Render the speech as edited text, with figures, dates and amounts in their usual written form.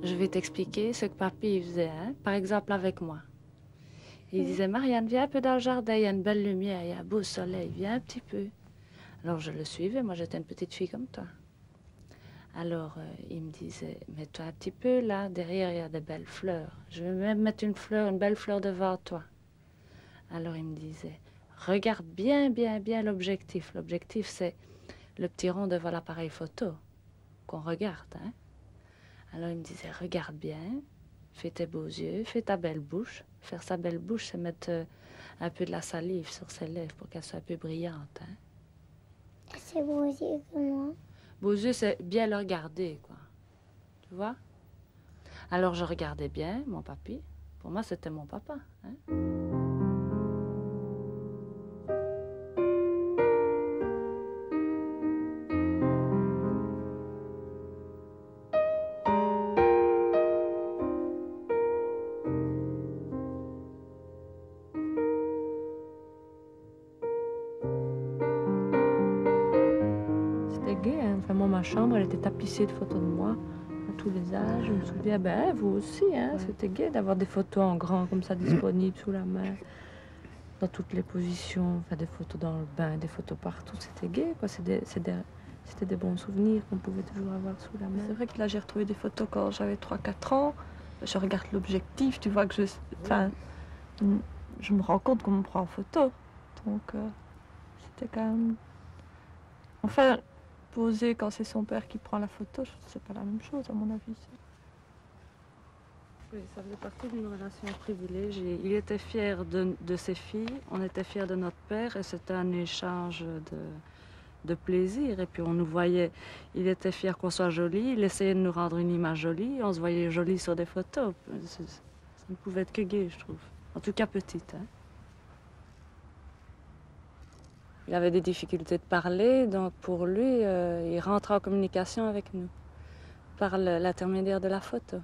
Je vais t'expliquer ce que papy faisait, hein? Par exemple avec moi. Il disait, Marianne, viens un peu dans le jardin, il y a une belle lumière, il y a un beau soleil, viens un petit peu. Alors je le suivais, moi j'étais une petite fille comme toi. Alors il me disait, mets-toi un petit peu là, derrière il y a des belles fleurs. Je vais même mettre une belle fleur devant toi. Alors il me disait, regarde bien, bien, bien l'objectif. L'objectif c'est le petit rond devant l'appareil photo qu'on regarde, hein? Alors il me disait, regarde bien, fais tes beaux yeux, fais ta belle bouche. Faire sa belle bouche, c'est mettre un peu de la salive sur ses lèvres pour qu'elle soit un peu brillante, hein? C'est beaux yeux comment? Beaux yeux, c'est bien le regarder, quoi. Tu vois? Alors je regardais bien mon papy. Pour moi, c'était mon papa, hein? C'était gai, hein. Enfin, moi, ma chambre, elle était tapissée de photos de moi, à tous les âges. Je me souviens, ben, vous aussi, hein. Ouais. C'était gai d'avoir des photos en grand, comme ça, disponibles sous la main, dans toutes les positions. Enfin, des photos dans le bain, des photos partout. C'était gai, quoi. C'était des bons souvenirs qu'on pouvait toujours avoir sous la main. C'est vrai que là, j'ai retrouvé des photos quand j'avais 3-4 ans. Je regarde l'objectif, tu vois que enfin, je me rends compte qu'on me prend en photo. Donc, c'était quand même... Enfin, poser quand c'est son père qui prend la photo, c'est pas la même chose, à mon avis. Oui, ça faisait partie d'une relation privilégiée. Il était fier de ses filles, on était fiers de notre père, et c'était un échange de plaisir. Et puis on nous voyait, il était fier qu'on soit jolis, il essayait de nous rendre une image jolie, on se voyait jolis sur des photos. Ça ne pouvait être que gai, je trouve. En tout cas petite, hein. Il avait des difficultés de parler, donc pour lui, il rentrait en communication avec nous par l'intermédiaire de la photo.